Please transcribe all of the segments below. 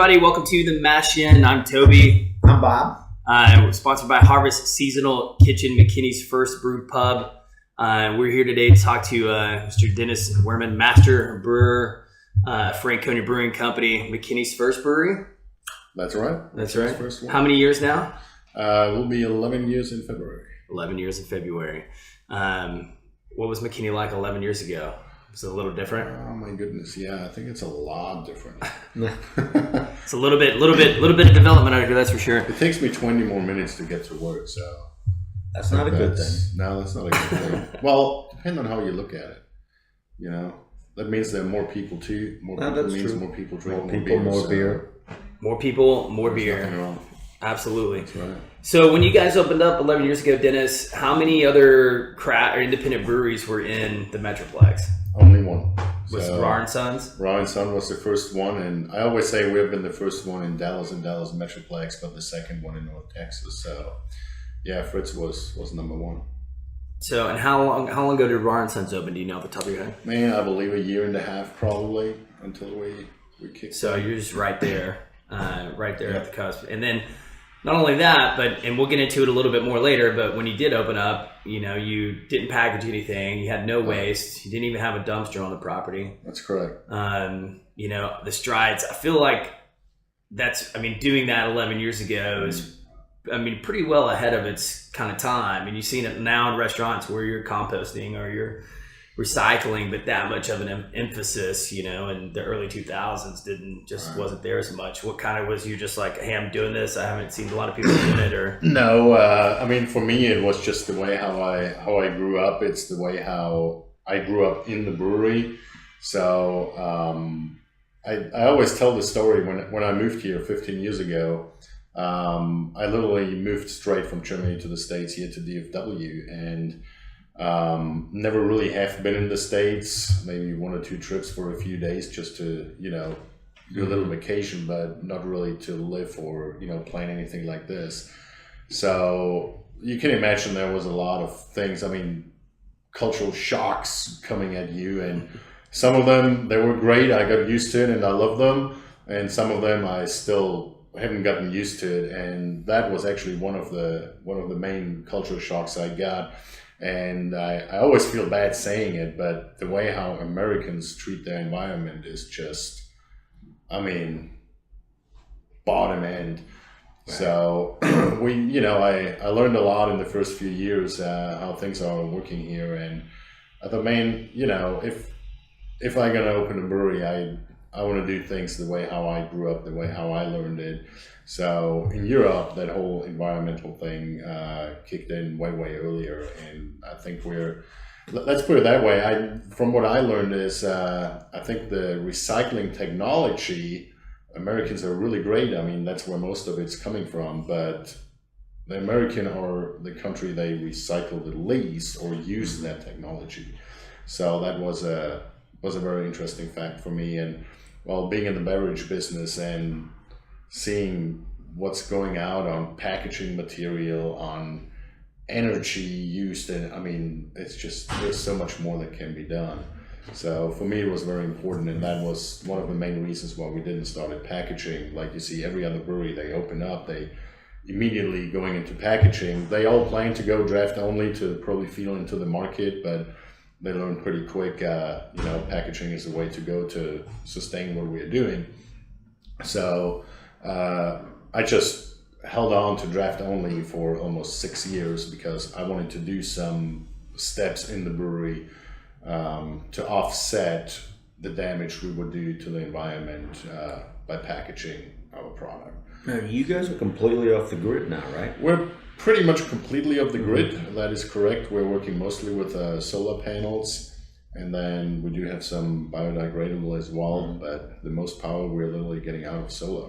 everybody. Welcome to the Mash In. I'm Toby. I'm Bob. We're sponsored by Harvest Seasonal Kitchen, McKinney's first brewed pub. We're here today to talk to Mr. Dennis Wehrmann, master brewer, Franconia Brewing Company, McKinney's first brewery. That's right. That's right. First one. How many years now? We'll be 11 years in February. 11 years in February. What was McKinney like 11 years ago? Was it a little different? Oh my goodness, yeah, I think it's a lot different. It's a little bit of development out here, that's for sure. It takes me 20 more minutes to get to work, so that's not a good thing. No, that's not a good thing. Well, depending on how you look at it, you know, that means there are more people too. More people means true. More people drink more beer. More people, more beer. Absolutely. That's right. So when you guys opened up 11 years ago, Dennis, how many other craft or independent breweries were in the Metroplex? Only one. Was Wehrmann Sons? Wehrmann Sons was the first one, and I always say we have been the first one in Dallas and Dallas Metroplex, but the second one in North Texas. So, yeah, Fritz was number one. So, and how long ago did Wehrmann Sons open? Do you know off the top of your head? Man, I believe a year and a half probably until we kicked. So you're just right there at the cusp, and then. Not only that, and we'll get into it a little bit more later, but when you did open up, you know, you didn't package anything. You had no waste. You didn't even have a dumpster on the property. That's correct. You know, the strides, I feel like doing that 11 years ago is, pretty well ahead of its kind of time. And you've seen it now in restaurants where you're composting or you're recycling, but that much of an emphasis, you know, in the early 2000s wasn't there as much. What kind of was you just like, hey, I'm doing this? I haven't seen a lot of people doing it, or no. For me, it was just the way how I grew up. It's the way how I grew up in the brewery. So I always tell the story when I moved here 15 years ago. I literally moved straight from Germany to the States here to DFW, and never really have been in the States, maybe one or two trips for a few days just to, you know, do a little vacation, but not really to live or, you know, plan anything like this. So you can imagine there was a lot of things, cultural shocks coming at you, and some of them, they were great. I got used to it and I love them. And some of them I still haven't gotten used to it. And that was actually one of the main cultural shocks I got. And I always feel bad saying it, but the way how Americans treat their environment is just, bottom end. Right. So I learned a lot in the first few years how things are working here. And I thought, man, you know, if I'm going to open a brewery, I want to do things the way how I grew up, the way how I learned it. So in Europe, that whole environmental thing kicked in way earlier, and I think let's put it that way. From what I learned is I think the recycling technology, Americans are really great. That's where most of it's coming from, but the American or the country they recycle the least or use that technology. So that was a very interesting fact for me. And while being in the beverage business and seeing what's going out on packaging material, on energy used, and it's just, there's so much more that can be done. So for me, it was very important, and that was one of the main reasons why we didn't start at packaging. Like you see every other brewery, they open up, they immediately going into packaging. They all plan to go draft only to probably feel into the market, but they learned pretty quick, packaging is the way to go to sustain what we're doing. So I just held on to draft only for almost 6 years because I wanted to do some steps in the brewery to offset the damage we would do to the environment by packaging our product. Now, you guys are completely off the grid now, right? We're pretty much completely off the grid. That is correct. We're working mostly with solar panels, and then we do have some biodegradable as well, but the most power we're literally getting out of solar,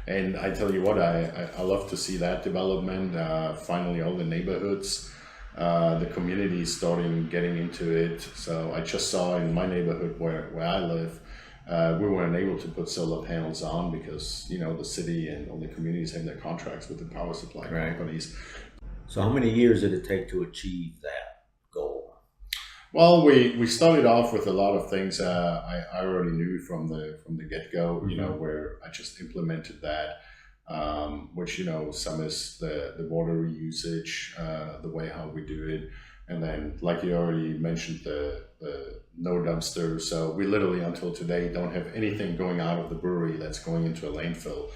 and I tell you what, I love to see that development. Finally, all the neighborhoods, the community is getting into it. So I just saw in my neighborhood where I live, we weren't able to put solar panels on because, you know, the city and all the communities have their contracts with the power supply companies. So how many years did it take to achieve that goal? Well, we started off with a lot of things I already knew from the get go. You know, where I just implemented that, which some is the water usage, the way how we do it, and then like you already mentioned the no dumpster. So we literally until today don't have anything going out of the brewery that's going into a landfill.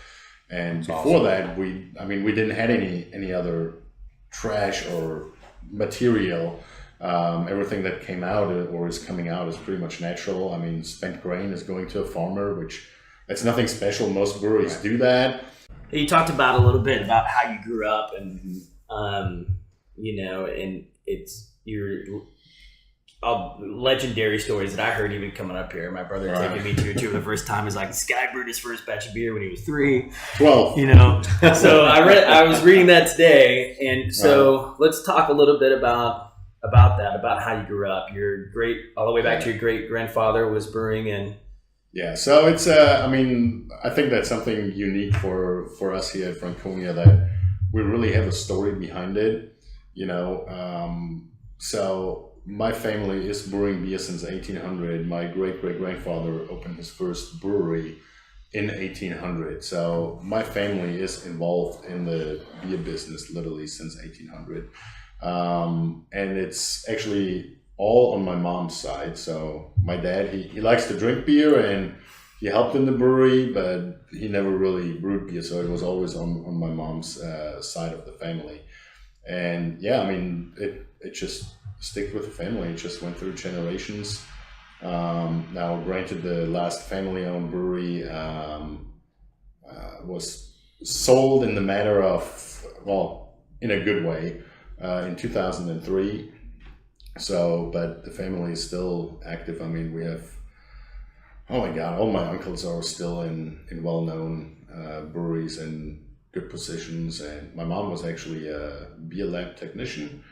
And before that, we didn't have any other trash or material. Everything that came out or is coming out is pretty much natural. I mean, spent grain is going to a farmer, which it's nothing special. Most breweries do that. You talked about a little bit about how you grew up, and and it's your legendary stories that I heard even coming up here. My brother taking me to the first time is like, this guy brewed his first batch of beer when he was 3. 12. So I was reading that today, and so let's talk a little bit about that, about how you grew up. All the way back to your great grandfather was brewing, and so it's I think that's something unique for us here at Franconia, that we really have a story behind it. So my family is brewing beer since 1800. My great grandfather opened his first brewery in 1800. So my family is involved in the beer business literally since 1800. And it's actually all on my mom's side. So my dad, he likes to drink beer, and he helped in the brewery, but he never really brewed beer. So it was always on my mom's side of the family. And it just stick with the family. It just went through generations. Now, granted, the last family-owned brewery was sold in the matter of, in a good way, in 2003. So, but the family is still active. I mean, we have, oh my God, all my uncles are still in well-known breweries and good positions. And my mom was actually a beer lab technician.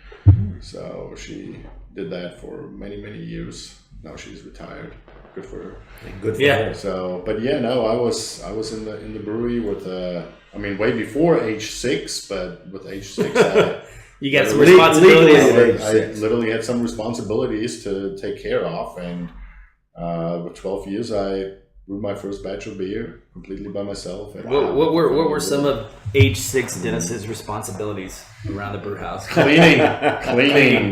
So she did that for many, many years. Now she's retired. Good for her. Good for her. So, but I was in the brewery with way before age 6, but with age 6, you got some responsibilities. I literally had some responsibilities to take care of, and with 12 years, I brewed my first batch of beer completely by myself. What were some of age 6 Dennis's responsibilities around the brew house? Cleaning.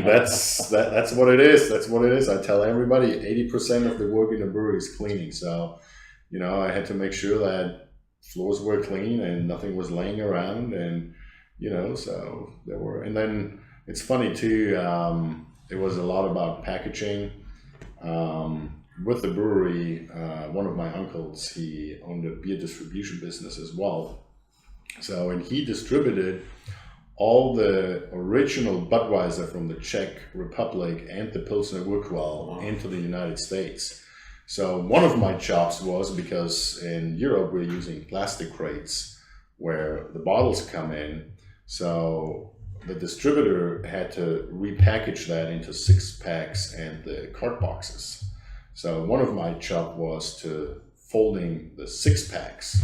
That's what it is. That's what it is. I tell everybody 80% of the work in the brewery is cleaning. So, I had to make sure that floors were clean and nothing was laying around, and so there were. And then it's funny too. It was a lot about packaging. With the brewery, one of my uncles, he owned a beer distribution business as well. So, and he distributed all the original Budweiser from the Czech Republic and the Pilsner Urquell into the United States. So one of my jobs was, because in Europe we're using plastic crates where the bottles come in, so the distributor had to repackage that into 6-packs and the cart boxes. So one of my job was to folding the 6-packs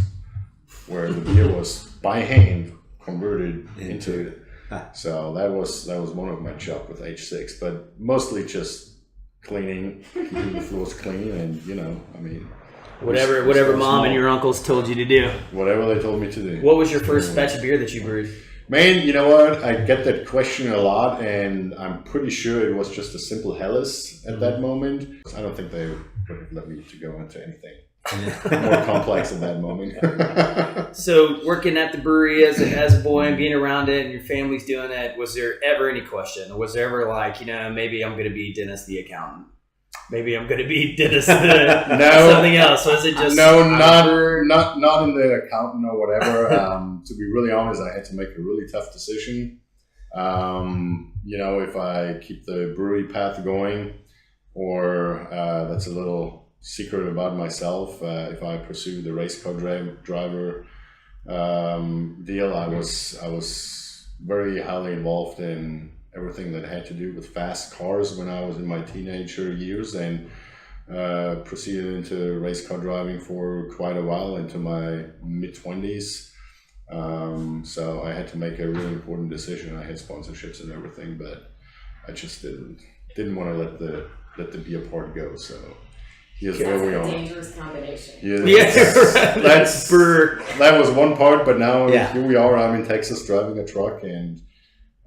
where the beer was by hand converted into it. So that was one of my job with age 6, but mostly just cleaning, keeping the floors clean, and whatever mom and your uncles told you to do. Whatever they told me to do. What was your first batch of beer that you brewed? Man, you know what? I get that question a lot, and I'm pretty sure it was just a simple Helles at that moment. I don't think they would have let me to go into anything more complex at that moment. So, working at the brewery as a boy and being around it, and your family's doing it, was there ever any question? Or was there ever like, maybe I'm going to be Dennis the accountant? Maybe I'm going to be Dennis something else. Was it just not in the accountant or whatever. To be really honest, I had to make a really tough decision. If I keep the brewery path going, or that's a little secret about myself. If I pursue the race car driver deal, I was very highly involved in everything that had to do with fast cars when I was in my teenager years, and proceeded into race car driving for quite a while into my mid-20s. So I had to make a really important decision. I had sponsorships and everything, but I just didn't didn't want to let the beer part go. So here's where we That's are. a dangerous combination. That was one part, but now Yeah. here we are. I'm in Texas driving a truck, and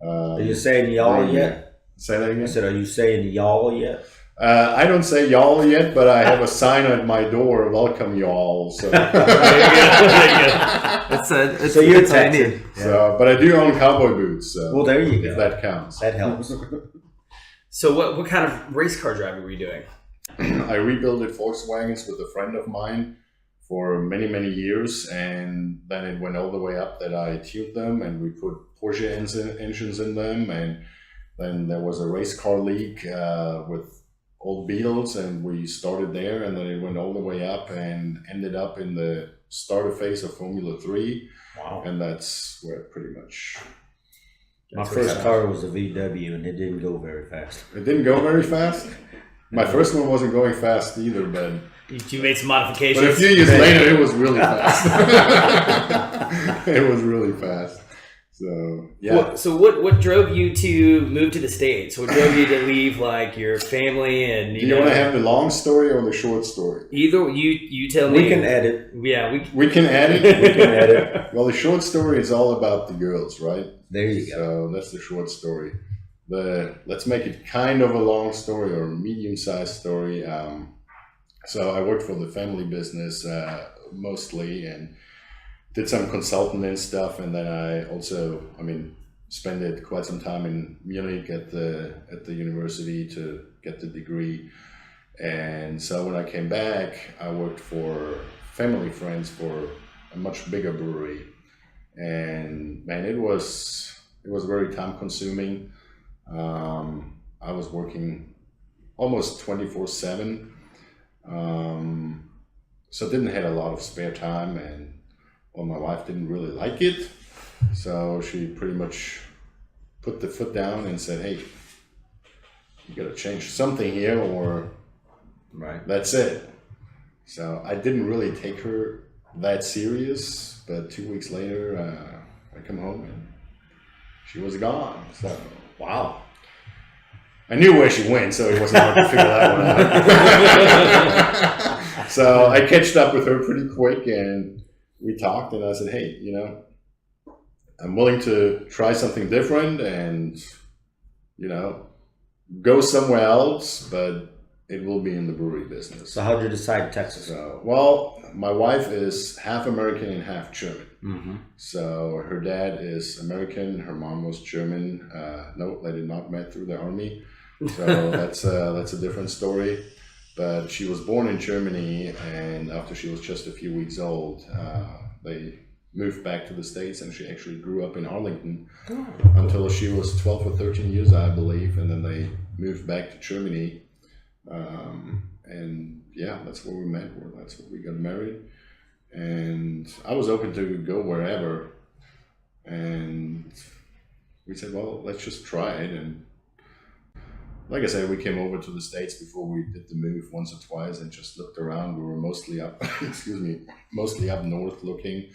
Are you saying y'all yet? Say that again. I said, are you saying y'all yet? I don't say y'all yet, but I have a sign at my door, welcome y'all. So, So you're Texan. so, but I do own cowboy boots. So Well, there you if go. that counts. That helps. So what kind of race car driving were you doing? I rebuilt Volkswagens with a friend of mine for many, many years, and then it went all the way up that I tuned them, and we put Porsche engines in them, and then there was a race car league with old Beetles, and we started there, and then it went all the way up and ended up in the starter phase of Formula 3, Wow. and that's where pretty much... My first car was a VW, and it didn't go very fast. It didn't go very fast. My first one wasn't going fast either, but You made some modifications. a few years later, it was really fast. It was really fast. So yeah. So what drove you to move to the States? What drove you to leave like your family and Do you want to have the long story or the short story? either you tell me. We can edit. Yeah, We can add it. We can edit. Well, the short story is all about the girls, right? There you go. So that's the short story. Let's make it kind of a long story or a medium-sized story. So I worked for the family business mostly and did some consultant and stuff, and then I also, spent quite some time in Munich at the university to get the degree. And so when I came back, I worked for family friends for a much bigger brewery, and man, it was very time consuming. I was working almost 24/7, so didn't have a lot of spare time, and well, my wife didn't really like it, so she pretty much put the foot down and said, "Hey, you got to change something here, or Right. that's it." So I didn't really take her that serious, but 2 weeks later, I come home and she was gone. So Wow. I knew where she went, so it wasn't hard to figure that one out. So I catched up with her pretty quick, and we talked, and I said, "Hey, I'm willing to try something different and, go somewhere else, but it will be in the brewery business." So how'd you decide Texas? So, well, my wife is half American and half German. Mm-hmm. So her dad is American, her mom was German. No, they did not met through the army. So that's a different story. But she was born in Germany, and after she was just a few weeks old, they moved back to the States, and she actually grew up in Arlington until she was 12 or 13 years, I believe, and then they moved back to Germany. And yeah, that's where we met. That's where we got married. And I was open to go wherever. And we said, well, let's just try it. And like I said, we came over to the States before we did the move once or twice and just looked around. We were mostly up, mostly up north looking.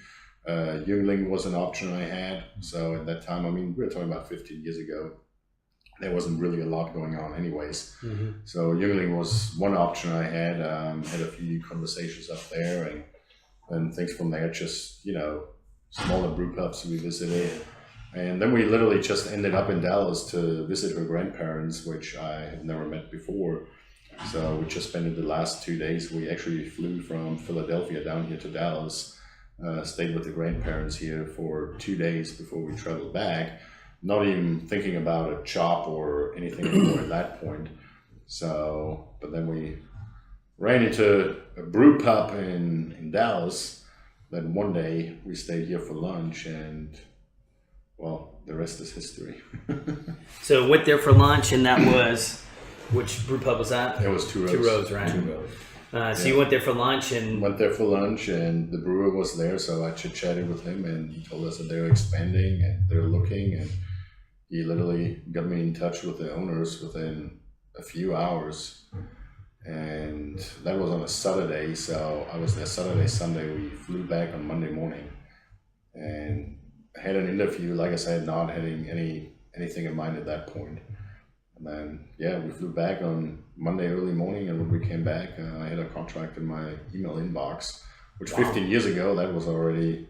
Yuengling was an option I had. So at that time, we were talking about 15 years ago. There wasn't really a lot going on anyways. Mm-hmm. So Yuengling was one option I had. Had a few conversations up there, and things from there, just, smaller brew pubs we visited. And then we literally just ended up in Dallas to visit her grandparents, which I had never met before. So we just spent the last 2 days. We actually flew from Philadelphia down here to Dallas, stayed with the grandparents here for 2 days before we traveled back. Not even thinking about a job or anything anymore at that point. So, but then we ran into a brew pub in Dallas. Then one day we stayed here for lunch, and well, the rest is history. So went there for lunch, and that was, which brew pub was that? It was Two Roads. Two Roads, right? Two Roads. So you went there for lunch, and Went there for lunch, and the brewer was there, so I chit-chatted with him, and he told us that they're expanding and they're looking, and he literally got me in touch with the owners within a few hours. And that was on a Saturday, so I was there Saturday, Sunday. We flew back on Monday morning and had an interview, like I said, not having anything in mind at that point. And then, yeah, we flew back on Monday early morning, and when we came back, I had a contract in my email inbox, which 15 years ago, that was already...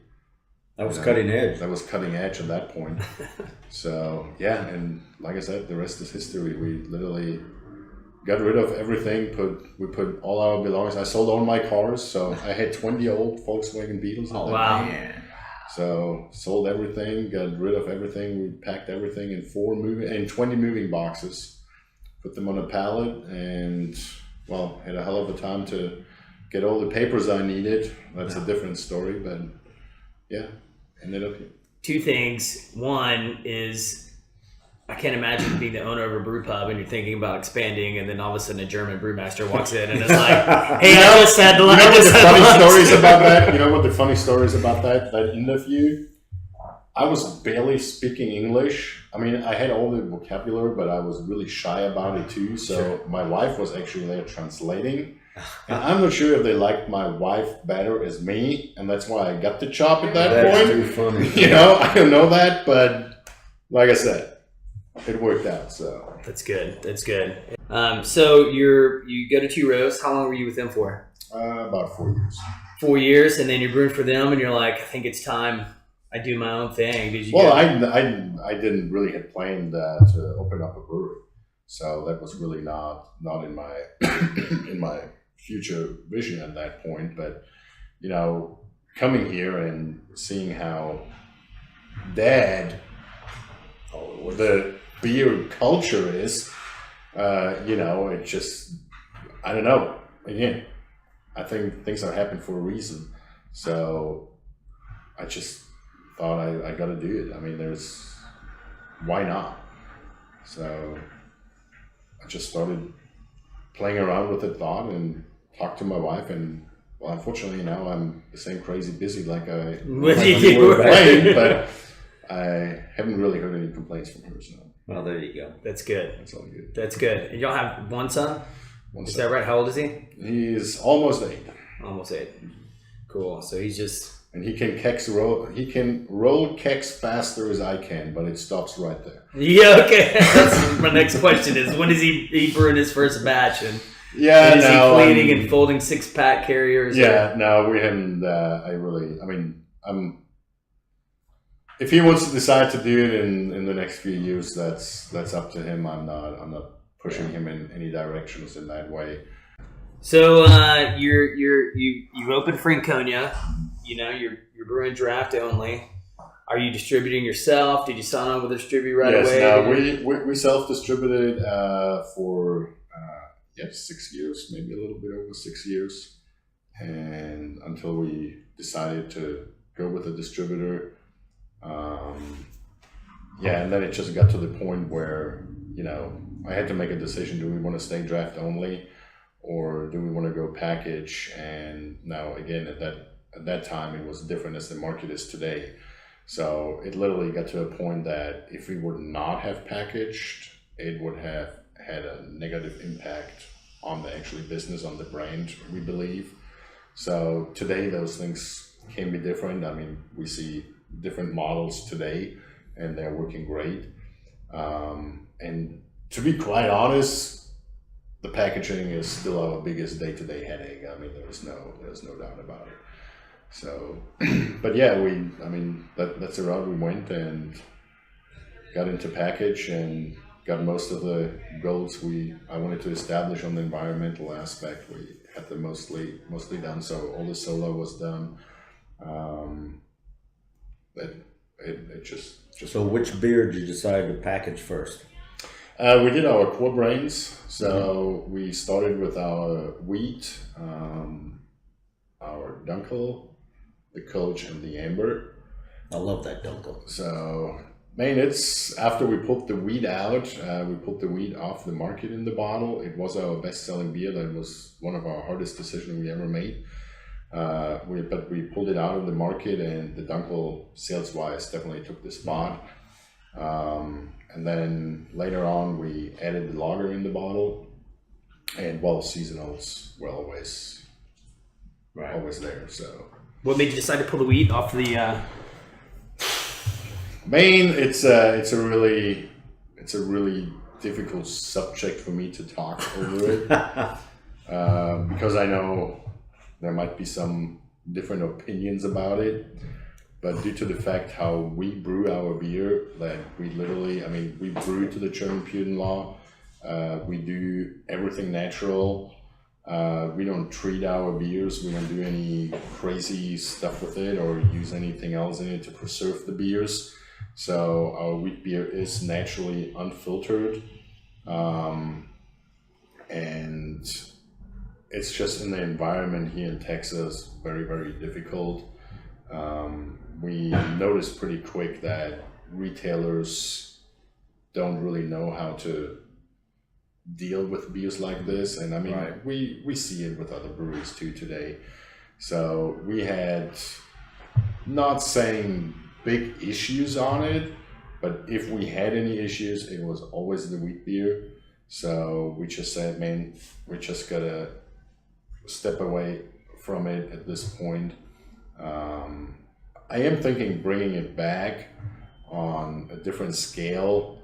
That was cutting edge. That was cutting edge at that point. So, yeah, and like I said, the rest is history. We literally got rid of everything, we put all our belongings. I sold all my cars, so I had 20 old Volkswagen Beetles at that time. So sold everything, got rid of everything. We packed everything in 20 moving boxes, put them on a pallet, and well, had a hell of a time to get all the papers I needed. That's a different story, but yeah, ended up here. Two things. One is, I can't imagine being the owner of a brew pub and you're thinking about expanding, and then all of a sudden a German brewmaster walks in and is like, "Hey, I just had lunch." You know what the funny stories about that? You know what the funny stories about that interview? I was barely speaking English. I mean, I had all the vocabulary, but I was really shy about it too. So my wife was actually there translating. And I'm not sure if they liked my wife better as me, and that's why I got the job at that point. Too funny. You know, I don't know that, but like I said, it worked out. So that's good. That's good. So you go to Two Rows. How long were you with them for? About 4 years. 4 years, and then you're brewing for them, and you're like, I think it's time I do my own thing. Did you? Well, I didn't really had planned to open up a brewery, so that was really not in my in my future vision at that point. But you know, coming here and seeing how the beer culture is, you know, it just, I don't know. Again, I think things are happening for a reason. So I just thought I got to do it. I mean, why not? So I just started playing around with the thought and talked to my wife, and well, unfortunately now I'm the same crazy busy like I were playing, but I haven't really heard any complaints from her. So. Well, there you go. That's good. That's all good. That's good. And y'all have one son? Is that right? How old is he? He's almost 8. Almost 8. Cool. So he's just... And he can roll kegs faster as I can, but it stops right there. Yeah, okay. That's my next question is, when does he brew his first batch? And is he cleaning and folding 6-pack carriers? Yeah, no, we haven't. If he wants to decide to do it in the next few years, that's up to him. I'm not pushing him in any directions in that way. So you opened Franconia. You know, you're brewing draft only. Are you distributing yourself? Did you sign on with a distributor right away? Yes, no, we self-distributed for 6 years, maybe a little bit over 6 years, and until we decided to go with a distributor. And then it just got to the point where, you know, I had to make a decision. Do we want to stay draft only, or do we want to go package? And now again, at that time, it was different as the market is today. So it literally got to a point that if we would not have packaged, it would have had a negative impact on the actual business, on the brand, we believe. So today, those things can be different. I mean, we see different models today, and they're working great. And to be quite honest, the packaging is still our biggest day-to-day headache. I mean, there's no doubt about it. So, but yeah, that's the route we went and got into package and got most of the goals I wanted to establish on the environmental aspect. We had them mostly done. So all the solar was done. It just. So which beer did you decide to package first? We did our core brains. So we started with our wheat, our dunkel, the Kolsch, and the amber. I love that dunkel. So, it's after we pulled the wheat out, we pulled the wheat off the market in the bottle. It was our best-selling beer. That was one of our hardest decisions we ever made. But we pulled it out of the market, and the dunkel, sales-wise, definitely took the spot. And then later on, we added the lager in the bottle, and seasonals were always there. So, what made you decide to pull the wheat off the? Maine, it's a really difficult subject for me to talk over it because I know there might be some different opinions about it. But due to the fact how we brew our beer, that we literally, I mean, we brew to the German Puritan law. We do everything natural. We don't treat our beers. We don't do any crazy stuff with it or use anything else in it to preserve the beers. So our wheat beer is naturally unfiltered. And it's just in the environment here in Texas, very, very difficult. We noticed pretty quick that retailers don't really know how to deal with beers like this. And I mean, we see it with other breweries too today. So we had, not saying big issues on it, but if we had any issues, it was always the wheat beer. So we just said, man, we just gotta step away from it at this point. I am thinking bringing it back on a different scale,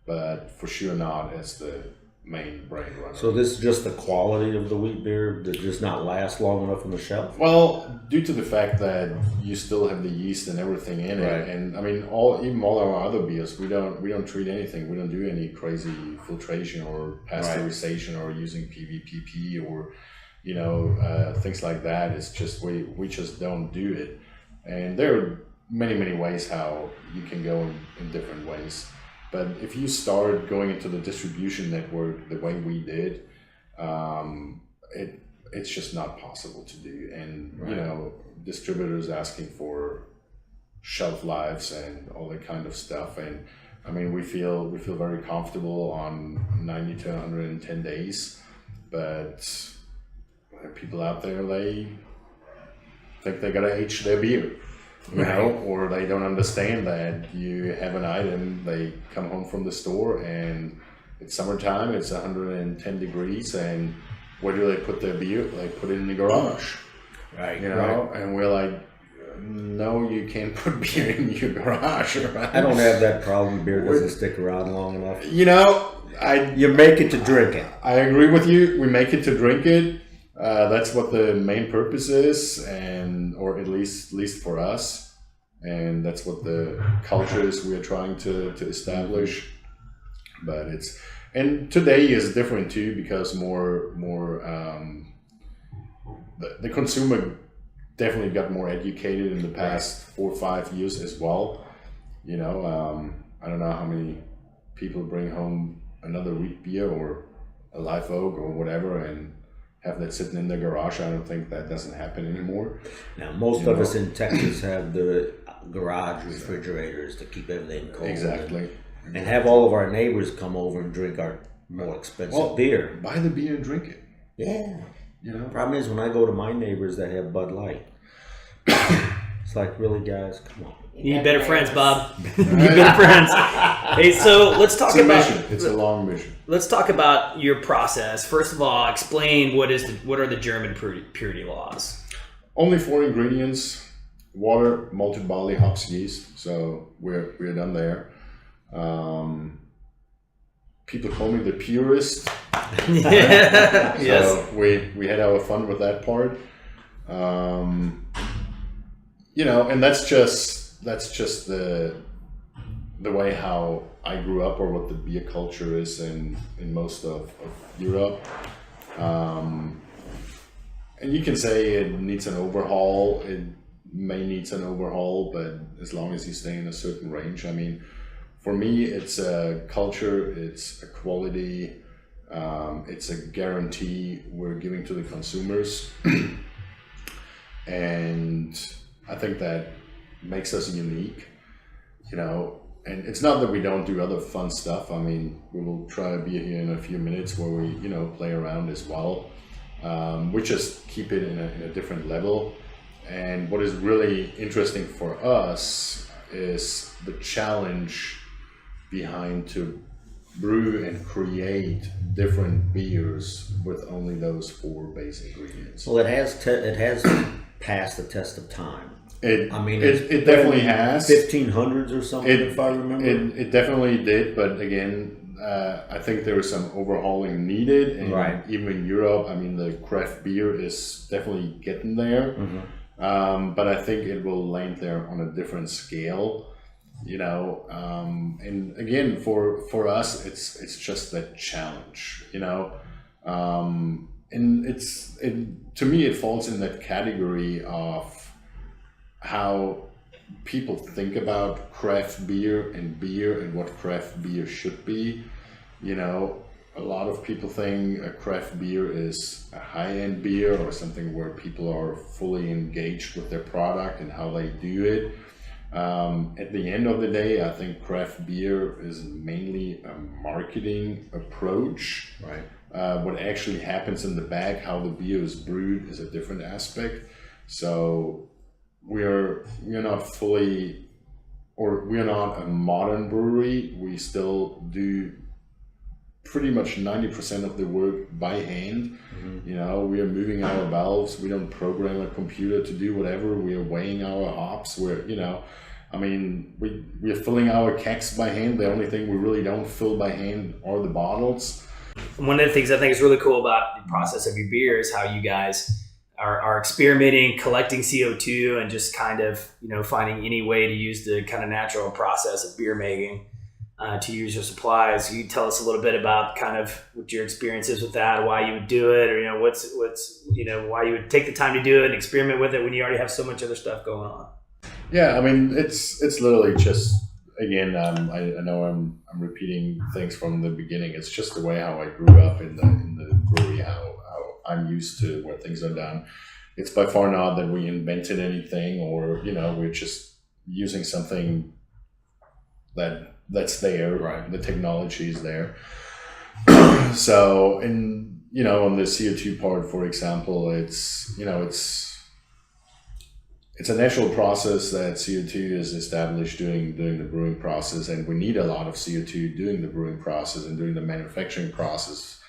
but for sure not as the main brand runner. So this is just the quality of the wheat beer that does not last long enough on the shelf? Well, due to the fact that you still have the yeast and everything in it, and I mean, even all our other beers, we don't treat anything. We don't do any crazy filtration or pasteurization or using PVPP or things like that. It's just we just don't do it. And there are many ways how you can go in different ways. But if you start going into the distribution network the way we did, it's just not possible to do. And distributors asking for shelf lives and all that kind of stuff. And I mean, we feel very comfortable on 90 to 110 days, but people out there, they think they gotta age their beer, or they don't understand that you have an item, they come home from the store and it's summertime, it's 110 degrees, and where do they put their beer? They put it in the garage, and we're like, no, you can't put beer in your garage. I don't have that problem. Beer doesn't stick around long enough. You make it to drink it. I agree with you. We make it to drink it. That's what the main purpose is, or at least for us, and that's what the culture is we are trying to establish. But and today is different too, because more the consumer definitely got more educated in the past 4 or 5 years as well. I don't know how many people bring home another wheat beer or a live oak or whatever and have that sitting in their garage. I don't think that doesn't happen anymore. Now, most of us in Texas have the garage refrigerators to keep everything cold. Exactly. And have all of our neighbors come over and drink our more expensive beer. Buy the beer and drink it. Yeah. Problem is, when I go to my neighbors that have Bud Light, it's like, really, guys, come on. You need better friends, Bob. You need better friends. Hey, so let's talk about. It's a long mission. Let's talk about your process. First of all, explain what are the German purity laws. Only 4 ingredients: water, malted barley, hops, yeast. So we're done there. People call me the purist. Yeah. So we had our fun with that part. And that's just the way how I grew up, or what the beer culture is in most of Europe. And you can say it needs an overhaul. It may need an overhaul, but as long as you stay in a certain range. I mean, for me, it's a culture, it's a quality, it's a guarantee we're giving to the consumers. And I think that makes us unique, and it's not that we don't do other fun stuff. I mean, we will try a beer here in a few minutes where we, play around as well. We just keep it in a different level. And what is really interesting for us is the challenge behind to brew and create different beers with only those 4 base ingredients. Well, it has passed the test of time. It definitely has. 1500s or something, if I remember. It definitely did, but again, I think there is some overhauling needed, and Right. even in Europe, I mean, the craft beer is definitely getting there. But I think it will land there on a different scale, you know. And again, for us, it's just that challenge, you know. And to me, it falls in that category of how people think about craft beer and what craft beer should be. You know, a lot of people think a craft beer is a high-end beer or something where people are fully engaged with their product and how they do it. At the end of the day, I think craft beer is mainly a marketing approach. Right. What actually happens in the bag, how the beer is brewed, is a different aspect. So we're not fully, or we're not a modern brewery. We still do pretty much 90% of the work by hand. You know, we are moving our valves. We don't program a computer to do whatever. We are weighing our hops. I mean, we are filling our kegs by hand. The only thing we really don't fill by hand are the bottles. One of the things I think is really cool about the process of your beer is how you guys are experimenting, collecting CO2, and just kind of, you know, finding any way to use the kind of natural process of beer making to use your supplies. Can you tell us a little bit about kind of what your experience is with that, why you would do it, or, you know, what's you know, why you would take the time to do it and experiment with it when you already have so much other stuff going on? Yeah, I mean, it's literally just, again, I know I'm repeating things from the beginning. It's just the way how I grew up in the brewery, how I'm used to where things are done. It's by far not that we invented anything, or, you know, we're just using something that's there. Right. The technology is there. So, in, you know, on the CO2 part, for example, it's a natural process that CO2 is established during the brewing process, and we need a lot of CO2 during the brewing process and during the manufacturing process.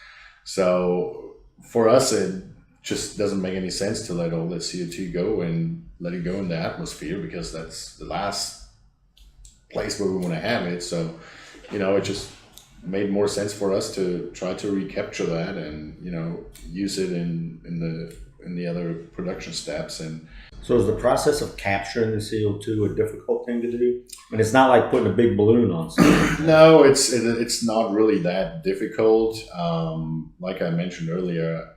So for us, it just doesn't make any sense to let all that CO2 go and let it go in the atmosphere, because that's the last place where we want to have it. So, you know, it just made more sense for us to try to recapture that and, you know, use it in the other production steps. And so is the process of capturing the CO2 a difficult thing to do? And it's not like putting a big balloon on something. No, it's not really that difficult. Like I mentioned earlier,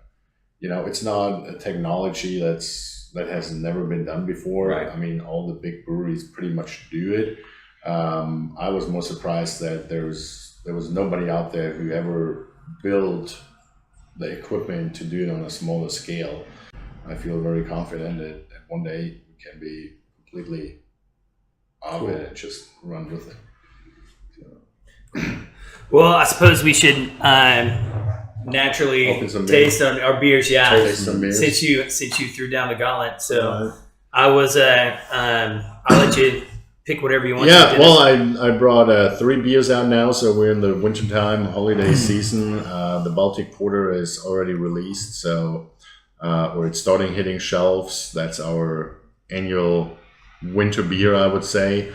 you know, it's not a technology that has never been done before. Right. I mean, all the big breweries pretty much do it. I was more surprised that there was nobody out there who ever built the equipment to do it on a smaller scale. I feel very confident that one day we can be completely off it and just run with it. So. Well, I suppose we should naturally taste our beers. Yeah, taste some beers. Since you threw down the gauntlet, so I'll let you pick whatever you want. Yeah, well, I brought 3 beers out now, so we're in the wintertime holiday season. The Baltic Porter is already released, so or it's starting hitting shelves. That's our annual winter beer, I would say.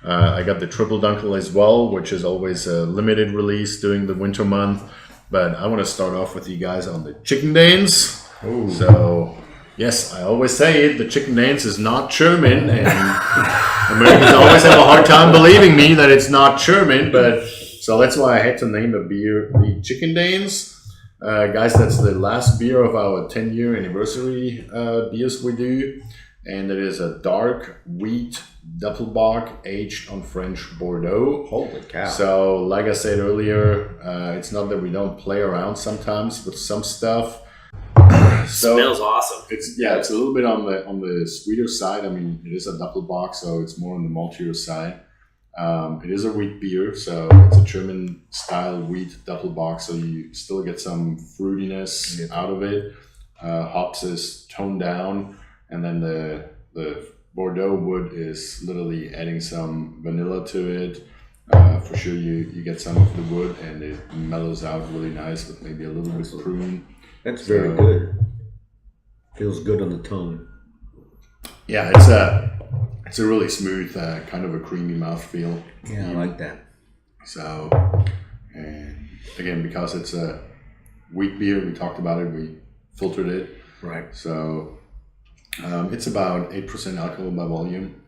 I got the Triple Dunkel as well, which is always a limited release during the winter month. But I want to start off with you guys on the Chicken Danes. Ooh. So, yes, I always say it, the Chicken Danes is not German, and Americans always have a hard time believing me that it's not German, but so that's why I had to name the beer the Chicken Danes. Guys, that's the last beer of our 10-year anniversary beers we do, and it is a dark wheat Doppelbock aged on French Bordeaux. Holy cow. So, like I said earlier, it's not that we don't play around sometimes with some stuff. So smells awesome. It's a little bit on the sweeter side. I mean, it is a Doppelbock, so it's more on the maltier side. It is a wheat beer, so it's a German style wheat Doppelbock, so you still get some fruitiness out of it. Hops is toned down, and then the Bordeaux wood is literally adding some vanilla to it. For sure, you get some of the wood, and it mellows out really nice with maybe a little bit of prune. That's very good. Feels good on the tongue. Yeah, it's a really smooth, kind of a creamy mouthfeel. Yeah, I like that. So, And again, because it's a wheat beer, we talked about it, we filtered it. Right. So it's about 8% alcohol by volume.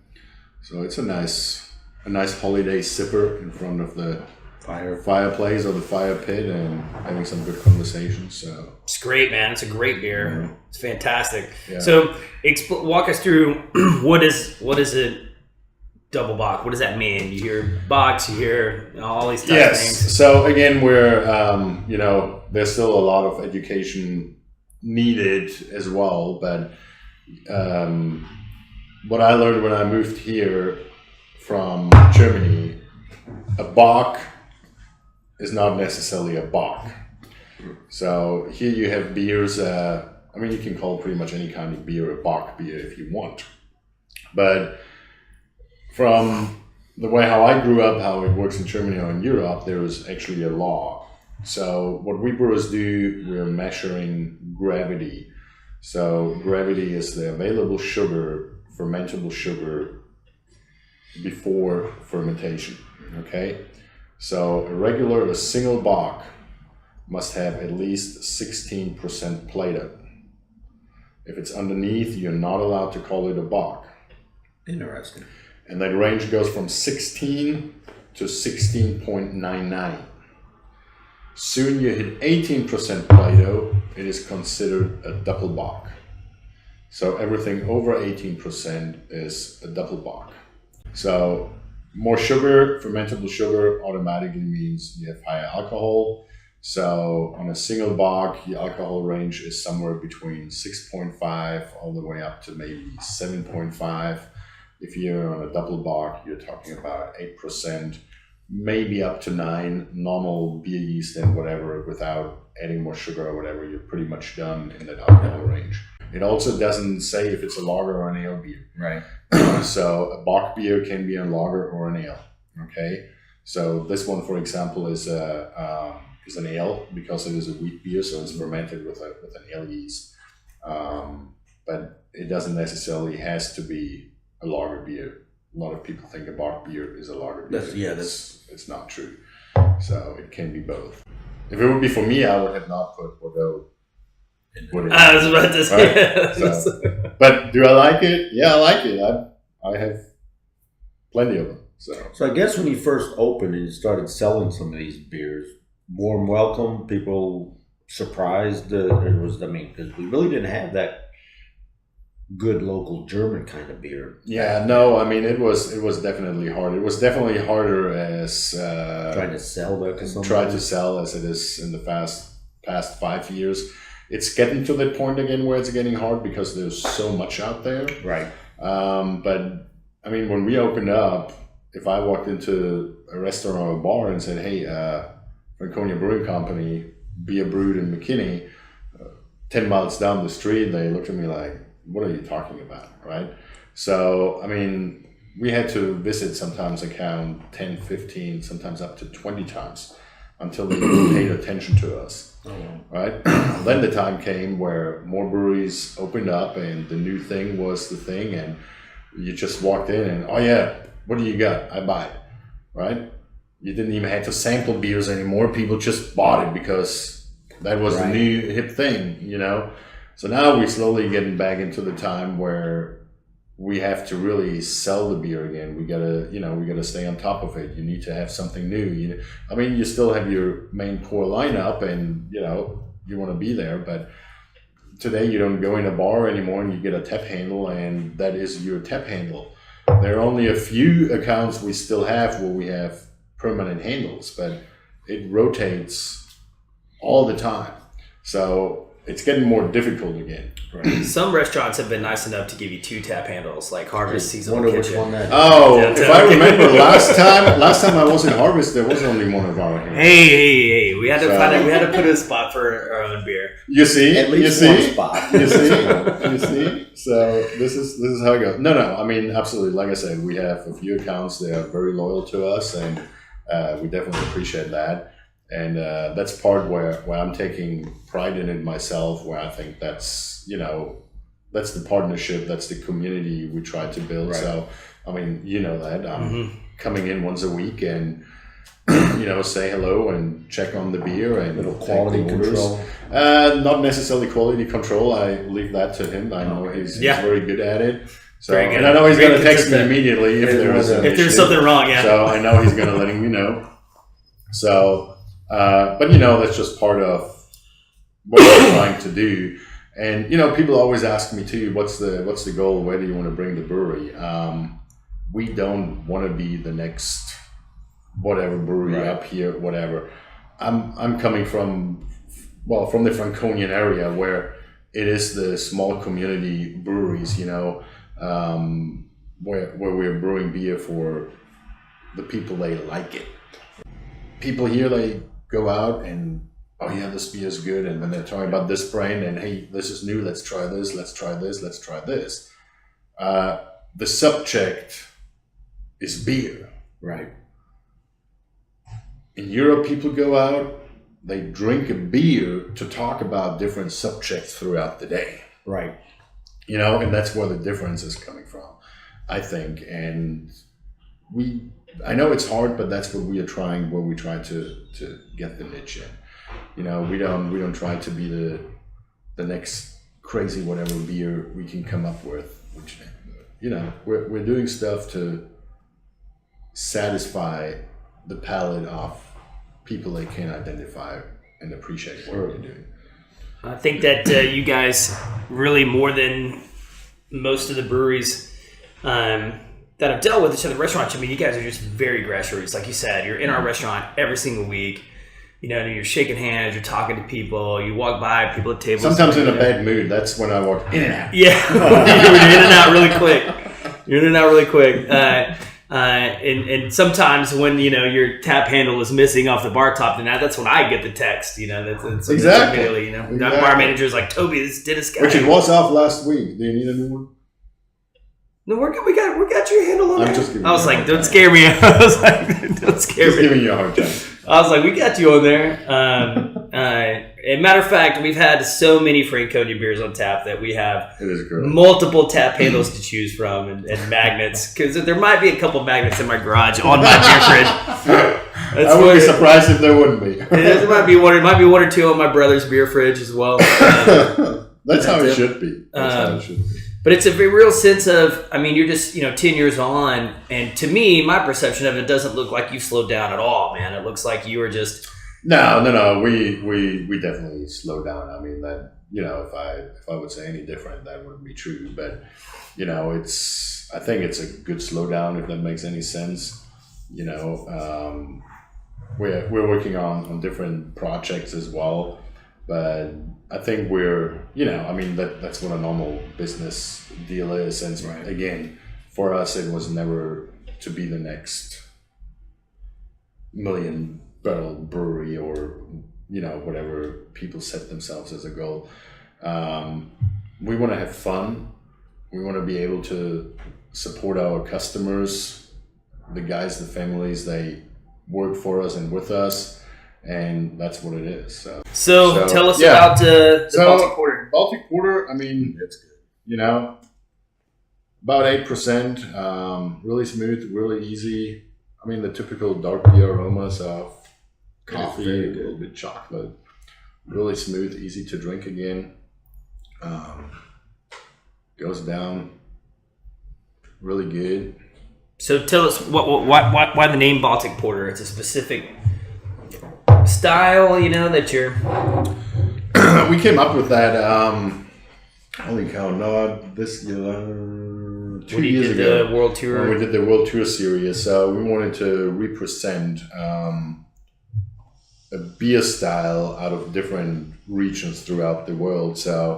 So it's a nice holiday sipper in front of the fireplace or the fire pit and having some good conversation. So it's great, man. It's a great beer. Yeah. It's fantastic. Yeah. So walk us through what is a double bock? What does that mean? You hear box, you hear all these types of things. So again, we're there's still a lot of education needed as well. But what I learned when I moved here from Germany, a bock is not necessarily a bock. So here you have beers. You can call pretty much any kind of beer a bock beer if you want. But from the way how I grew up, how it works in Germany or in Europe, there is actually a law. So what we brewers do, we're measuring gravity. So gravity is the available sugar, fermentable sugar, before fermentation. Okay? So a single bock must have at least 16% Plato. If it's underneath, you're not allowed to call it a bock. Interesting. And that range goes from 16 to 16.99. Soon you hit 18% Plato, it is considered a double bock. So everything over 18% is a double bock. So more sugar, fermentable sugar, automatically means you have higher alcohol. So on a single bock, the alcohol range is somewhere between 6.5 all the way up to maybe 7.5. If you're on a double bock, you're talking about 8%, maybe up to 9, normal beer yeast and whatever, without adding more sugar or whatever, you're pretty much done in that alcohol range. It also doesn't say if it's a lager or an ale beer. Right. So a bock beer can be a lager or an ale. Okay. So this one, for example, is an ale because it is a wheat beer, so it's fermented with an ale yeast. But it doesn't necessarily has to be a lager beer. A lot of people think a bock beer is a lager beer. It's not true. So it can be both. If it would be for me, I would have not put Bordeaux. I was about to say. Right? So, but do I like it? Yeah, I like it. I have plenty of them. So I guess when you first opened and you started selling some of these beers, warm welcome, people surprised. Because we really didn't have that good local German kind of beer. Yeah, no, it was definitely hard. It was definitely harder as trying to sell that to somebody. Try to sell as it is in the past 5 years. It's getting to that point again where it's getting hard because there's so much out there. Right. But when we opened up, if I walked into a restaurant or a bar and said, "Hey, Franconia Brewing Company, beer brewed in McKinney," 10 miles down the street, they looked at me like, "What are you talking about?" Right? So, we had to visit sometimes and count 10, 15, sometimes up to 20 times until they paid attention to us. Oh, wow. Right? Then the time came where more breweries opened up and the new thing was the thing, and you just walked in and, "Oh yeah, what do you got? I buy it." Right? You didn't even have to sample beers anymore. People just bought it because that was the new hip thing, So now we're slowly getting back into the time where we have to really sell the beer again. We gotta stay on top of it. You need to have something new. You still have your main core lineup, and you want to be there. But today you don't go in a bar anymore, and you get a tap handle, and that is your tap handle. There are only a few accounts we still have where we have permanent handles, but it rotates all the time. So it's getting more difficult again. Right. Some restaurants have been nice enough to give you 2 tap handles, like Harvest Seasonal Wonder Kitchen. which one that is. Oh, if I remember last time I was in Harvest, there was only one of our handles. Hey, we had to put a spot for our own beer. You see, At least one spot. You see. So this is how it goes. No, absolutely. Like I said, we have a few accounts. They are very loyal to us, and we definitely appreciate that. And that's part where I'm taking pride in it myself, where I think that's the partnership, that's the community we try to build. Right. So, that I'm coming in once a week, and say hello and check on the beer and little quality control. Not necessarily quality control. I leave that to him. I know he's very good at it. So, and I know he's going to text me immediately if there's something wrong. Yeah. So I know he's going to let me know. So, but that's just part of what we're trying to do. And people always ask me too, what's the goal? Where do you want to bring the brewery? We don't want to be the next whatever brewery up here, whatever. I'm coming from the Franconian area where it is the small community breweries, where we're brewing beer for the people they like it. People here, they go out and, oh yeah, this beer is good, and then they're talking about this brand, and hey, this is new, let's try this, let's try this, let's try this. The subject is beer. Right. In Europe, people go out, they drink a beer to talk about different subjects throughout the day. Right. And that's where the difference is coming from, I think. And I know it's hard, but that's what we try to get the niche in. We don't try to be the next crazy whatever beer we can come up with, which, we're doing stuff to satisfy the palate of people that can identify and appreciate what we're doing. I think that you guys really, more than most of the breweries that I've dealt with, each other restaurants, you guys are just very grassroots. Like you said, you're in our restaurant every single week. You're shaking hands, you're talking to people, you walk by people at tables. Sometimes in a bad mood, that's when I walk in and out. Yeah, you're in and out really quick. You're in and out really quick. And sometimes when your tap handle is missing off the bar top, then that's when I get the text. That's exactly. Exactly. The bar manager is like, Toby, this Dennis guy. Which it was off last week. Do you need a new one? No, we got your handle on I'm there. just giving I was like, don't scare me. I was like, don't scare me. Just giving you a hard time. I was like, we got you on there. And matter of fact, we've had so many Franconia beers on tap that we have multiple tap handles to choose from and magnets. Because there might be a couple magnets in my garage on my beer fridge. I would be surprised if there wouldn't be. There might be one or two on my brother's beer fridge as well. That's how it should be. How it should be. But it's a real sense of, you're just, 10 years on. And to me, my perception of it doesn't look like you've slowed down at all, man. It looks like you were just... No. We definitely slowed down. That, if I would say any different, that wouldn't be true. But, I think it's a good slowdown, if that makes any sense. We're working on different projects as well. But I think we're, that's what a normal business deal is. And again, for us, it was never to be the next million barrel brewery or, whatever people set themselves as a goal. We want to have fun. We want to be able to support our customers, the guys, the families, they work for us and with us. And that's what it is. So tell us about the Baltic Porter. Baltic Porter, it's good. About 8%, really smooth, really easy. The typical dark beer aromas of coffee, a little bit chocolate. Really smooth, easy to drink again. Goes down really good. So tell us why the name Baltic Porter. It's a specific style, that you're... We came up with that, holy cow, not this year, 2 years ago. The world tour. When we did the world tour series, we wanted to represent a beer style out of different regions throughout the world. So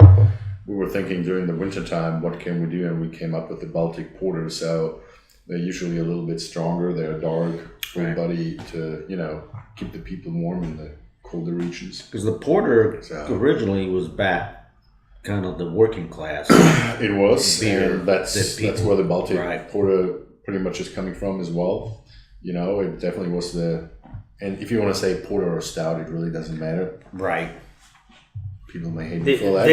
we were thinking during the wintertime, what can we do? And we came up with the Baltic Porter. So they're usually a little bit stronger. They're dark, full body to, keep the people warm in the colder regions. Because the porter originally was back kind of the working class. It was. And that's where the Baltic Porter pretty much is coming from as well. It definitely was and if you want to say porter or stout, it really doesn't matter. Right. People may hate me for that.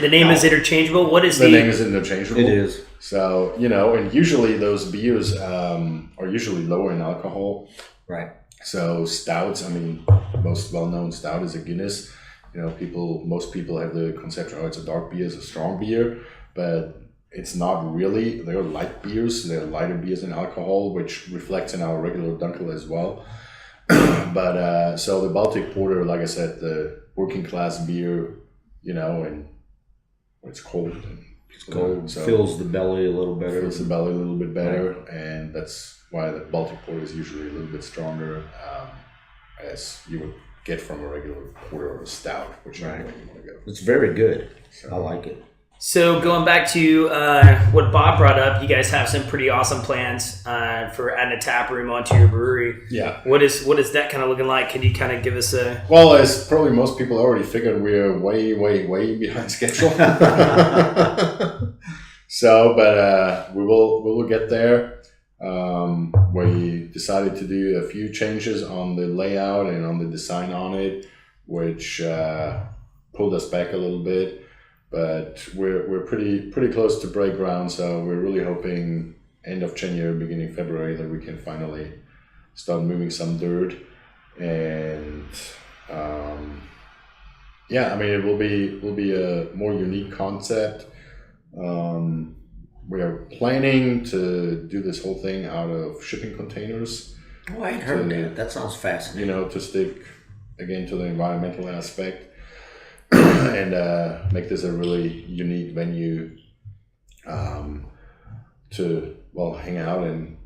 The name is interchangeable. What is the name is interchangeable. It is. So, and usually those beers are usually lower in alcohol. Right. So stouts, I mean, most well-known stout is a Guinness. You know, most people have the conception, oh, it's a dark beer, it's a strong beer, but it's not really. They're light beers, they're lighter beers in alcohol, which reflects in our regular Dunkel as well. But so the Baltic Porter, like I said, the working class beer, you know, and it's cold. And it's cold, so fills the belly a little better. Fills the belly a little bit better, and that's why the Baltic Porter is usually a little bit stronger, as you would get from a regular porter or a stout, which is where you want to go. It's very good. So, I like it. So going back to what Bob brought up, you guys have some pretty awesome plans for adding a tap room onto your brewery. Yeah. What is that kind of looking like? Can you kind of give us a... Well, as probably most people already figured, we're way behind schedule. So, but we will get there. We decided to do a few changes on the layout and on the design on it, which pulled us back a little bit. But we're pretty close to break ground, so we're really hoping end of January, beginning February, that we can finally start moving some dirt. And yeah, I mean, it will be a more unique concept. We are planning to do this whole thing out of shipping containers. Oh, I heard that. That sounds fascinating. You know, to stick again to the environmental aspect. And make this a really unique venue to hang out and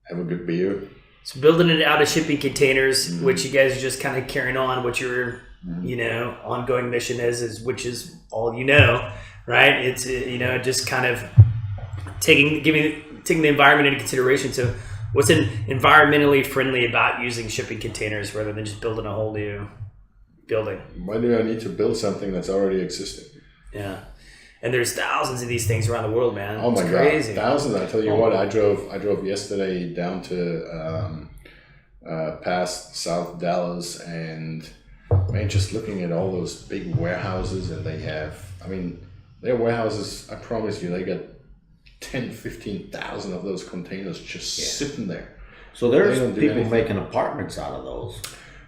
have a good beer. So building it out of shipping containers, which you guys are just kind of carrying on what your ongoing mission is which is all right? It's just kind of taking the environment into consideration. So what's environmentally friendly about using shipping containers rather than just building a whole new building? Why do I need to build something that's already existing? Yeah, and there's thousands of these things around the world, man. Oh my God, crazy. Thousands! I tell you what, I drove yesterday down to past South Dallas, and man, just looking at all those big warehouses, and their warehouses. I promise you, they got 10,000-15,000 of those containers just sitting there. So there's people making apartments out of those.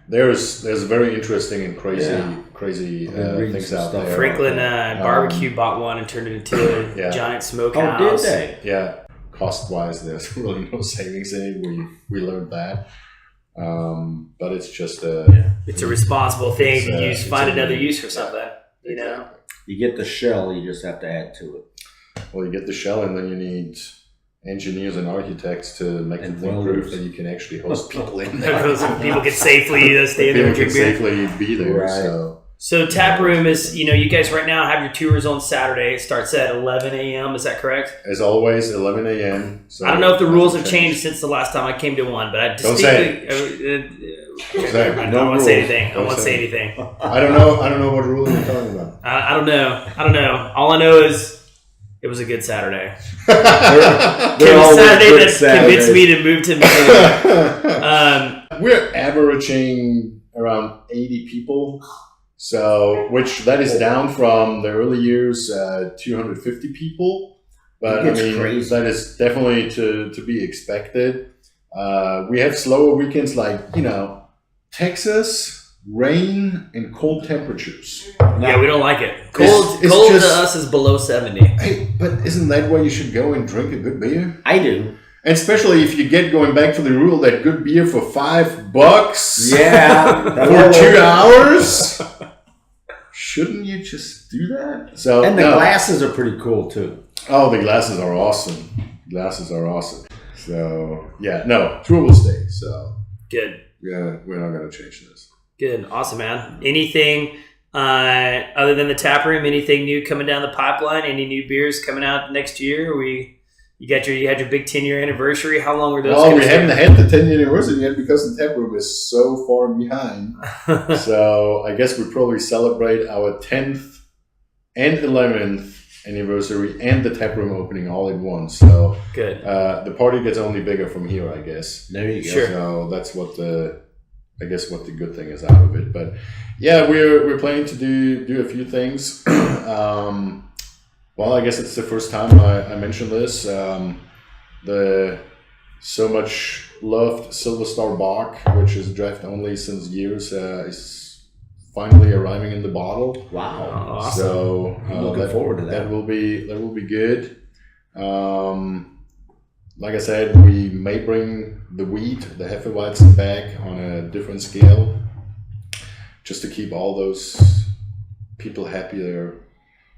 There's very interesting and crazy things out there. Franklin Barbecue bought one and turned it into a giant smokehouse. Oh, did they? Yeah. Cost-wise, there's really no savings in it. We learned that. But it's just it's a responsible thing to find another use for something. You know? You get the shell, you just have to add to it. Well, you get the shell, and then you need engineers and architects to make the thing proof that you can actually host people in there. People can safely stay there and drink beer. Safely be there. Right. So tap room is, you guys right now have your tours on Saturday. It starts at 11 a.m. Is that correct? As always, 11 a.m. So I don't know if the rules have changed since the last time I came to one, but I distinctly... Don't say it. I don't want to say anything. I won't say anything. I don't know what rules you're talking about. I don't know. All I know is it was a good Saturday. They're Saturday that convinced me to move to Michigan. We're averaging around 80 people. So, that is down from the early years, 250 people. But crazy. That is definitely to be expected. We have slower weekends like, Texas, rain, and cold temperatures. Yeah, we don't like it. Cold to us is below 70. Hey, but isn't that why you should go and drink a good beer? I do. And especially if you get going back to the rule that good beer for $5. Yeah. For 2 hours. Shouldn't you just do that? So and the glasses are pretty cool too. Oh, the glasses are awesome. So tour will stay. So good. Yeah, we're not going to change this. Good, awesome, man. Anything other than the tap room? Anything new coming down the pipeline? Any new beers coming out next year? You had your big 10-year anniversary. How long were those? Well, we haven't had the 10-year anniversary yet because the tap room is so far behind. So I guess we probably celebrate our 10th and 11th anniversary and the tap room opening all at once. So good. The party gets only bigger from here, I guess. There you go. Sure. So that's what the good thing is out of it. But yeah, we're planning to do a few things. Well, I guess it's the first time I mentioned this. The so much loved Silver Star Bock, which is draft only since years, is finally arriving in the bottle. Wow. Awesome. So I'm looking forward to that. That will be good. Like I said, we may bring the wheat, the Hefeweizen back on a different scale, just to keep all those people happy. They're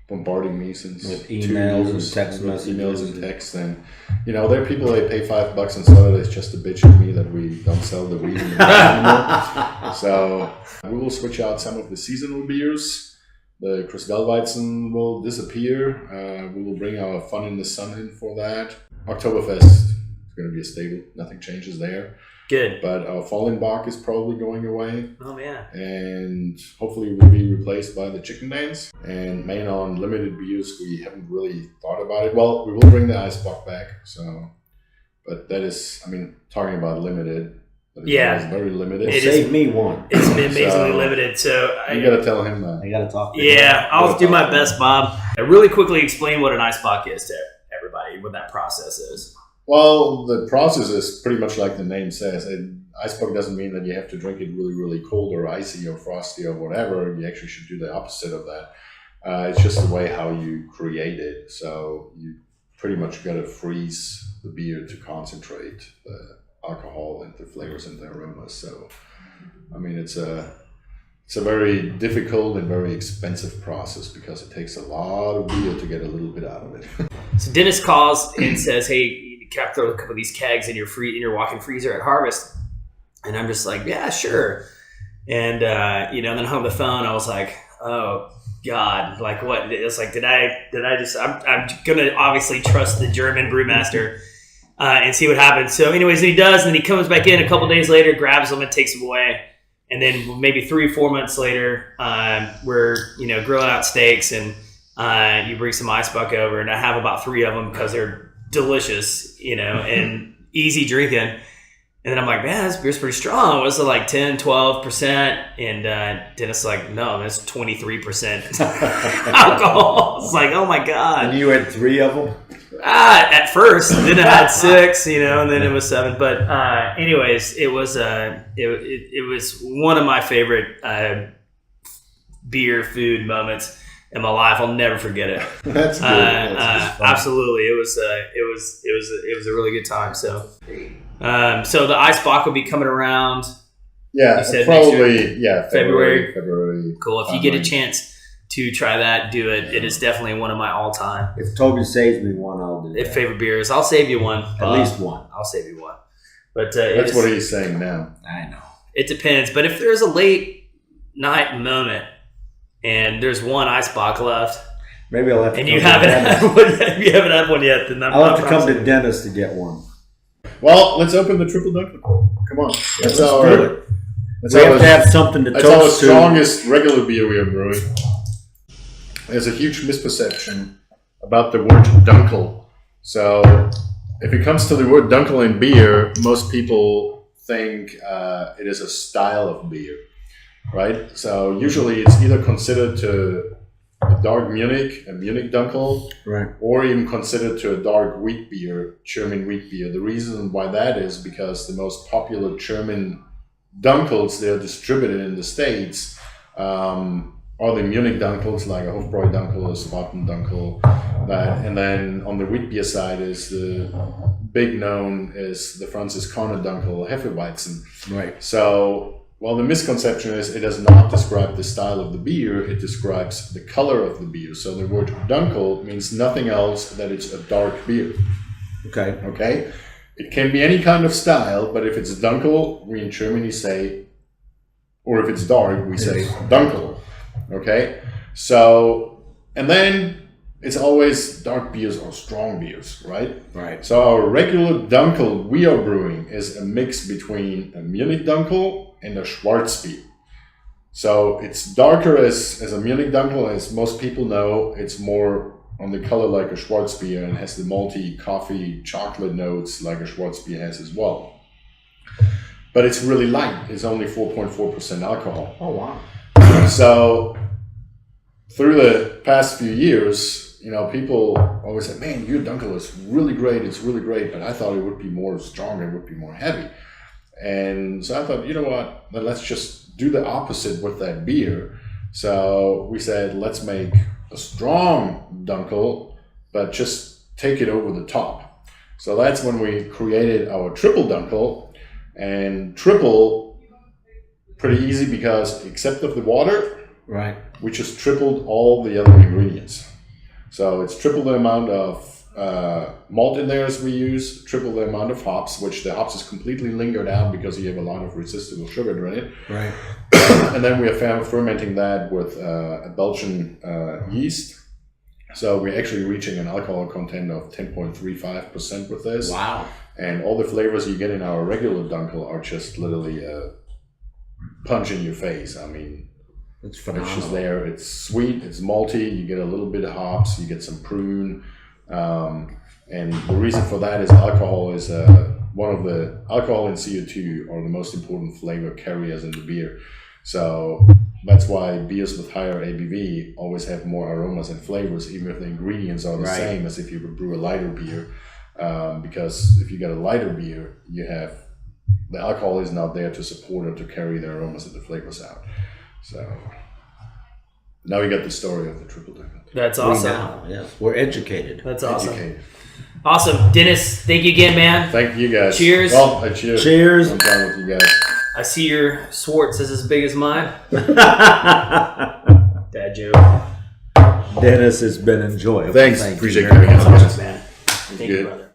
bombarding me since with emails and text with messages. emails and texts, and there are people that pay $5 and sell it. It's just to bitch at me that we don't sell the wheat anymore. So we will switch out some of the seasonal beers. The Kristallweizen will disappear. We will bring our Fun in the Sun in for that. Oktoberfest is going to be a staple. Nothing changes there. Good. But our Fallenbach is probably going away. Oh, man. And hopefully will be replaced by the Chicken Dance. And main on limited beers, we haven't really thought about it. Well, we will bring the Eisbock back. But that is, talking about limited. That is very limited. It Save me one. It's been amazingly limited. So you got to tell him that. I got to talk to him. Yeah, I'll do my best, Bob. I really quickly explain what an Eisbock is to everybody, what that process is. Well, the process is pretty much like the name says. Eisbock doesn't mean that you have to drink it really, really cold or icy or frosty or whatever. You actually should do the opposite of that. It's just the way how you create it. So you pretty much got to freeze the beer to concentrate the alcohol and the flavors and the aromas. So, it's a very difficult and very expensive process because it takes a lot of beer to get a little bit out of it. So Dennis calls and says, "Hey, can I throw a couple of these kegs in your walk-in freezer at Harvest?" And I'm just like, "Yeah, sure." And then hung the phone. I was like, "Oh God, like what?" It's like, did I just? I'm gonna obviously trust the German brewmaster and see what happens. So, anyways, he does, and then he comes back in a couple days later, grabs them, and takes them away. And then maybe 3 or 4 months later, we're grilling out steaks, and you bring some Eisbock over, and I have about 3 of them because they're delicious, and easy drinking. And then I'm like, man, this beer's pretty strong. Was it like 10, 12%? And Dennis is like, no, that's 23% alcohol. It's like, oh my God. And you had 3 of them? At first, then I had 6, and then it was 7. But anyways, it was one of my favorite beer food moments in my life. I'll never forget it. That's good. Absolutely, it was a really good time. So the Eisbock will be coming around. Yeah, you said probably February. February. Cool. If you get a chance to try that, do it. It is definitely one of my all-time. If Toby saves me one, I'll do that. Favorite beers. I'll save you one. At least one. I'll save you one. But that's what he's saying now. I know. It depends. But if there's a late night moment and there's one Eisbock left, maybe I'll have to. And you haven't had one yet. If you haven't had one yet, then I'll have to come to Dennis to get one. Well, let's open the triple dunkel. Come on. Let's do it. We have to have something to toast to. That's our strongest regular beer we are brewing. There's a huge misperception about the word dunkel. So if it comes to the word dunkel in beer, most people think it is a style of beer, right? So usually it's either considered to a dark Munich, a Munich dunkel, right, or even considered to a dark wheat beer, German wheat beer. The reason why that is because the most popular German dunkels, they're distributed in the States, are the Munich dunkels, like a Hofbräu dunkel, a Spaten dunkel. And then on the wheat beer side is the big known is the Franconia dunkel, Hefeweizen. Right. So, well, the misconception is it does not describe the style of the beer, it describes the color of the beer. So the word dunkel means nothing else than it's a dark beer. Okay? It can be any kind of style, but if it's dunkel, we in Germany say, or if it's dark, we say dunkel. Okay? So, and then it's always dark beers or strong beers, right? Right. So our regular dunkel we are brewing is a mix between a Munich dunkel and a Schwarzbier. So it's darker as a Munich dunkel, as most people know. It's more on the color like a Schwarzbier and has the malty coffee chocolate notes like a Schwarzbier has as well. But it's really light. It's only 4.4% alcohol. Oh, wow. So through the past few years, people always say, "Man, your Dunkel is really great. It's really great." But I thought it would be more strong. It would be more heavy. And so I thought, you know what? Then let's just do the opposite with that beer. So we said, let's make a strong Dunkel, but just take it over the top. So that's when we created our triple Dunkel. And triple, pretty easy because except of the water, Right. we just tripled all the other ingredients. So it's triple the amount of malt in there as we use, triple the amount of hops, which the hops is completely lingered out because you have a lot of resistible sugar in it. Right. And then we are fermenting that with a Belgian yeast. So we're actually reaching an alcohol content of 10.35% with this. Wow. And all the flavors you get in our regular Dunkel are just literally a punch in your face. I mean, It's it's phenomenal. just there. It's sweet. It's malty. You get a little bit of hops. You get some prune. And the reason for that is alcohol is one of the alcohol and CO2 are the most important flavor carriers in the beer. So that's why beers with higher ABV always have more aromas and flavors, even if the ingredients are the Right. same as if you would brew a lighter beer. Because if you get a lighter beer, you have the alcohol is not there to support or to carry the aromas and the flavors out. So now we got the story of the triple Dunkel. That's We awesome. know, yeah. We're educated. That's awesome. Educated. Awesome. Dennis, thank you again, man. Thank you guys. Cheers. Well, cheers. Cheers. I'm done with you guys. I see your Swartz is as big as mine. Dad joke. Dennis, it's been enjoyable. Thanks. Thank you Appreciate very coming much. on. Awesome, man. Thank you, Good. brother.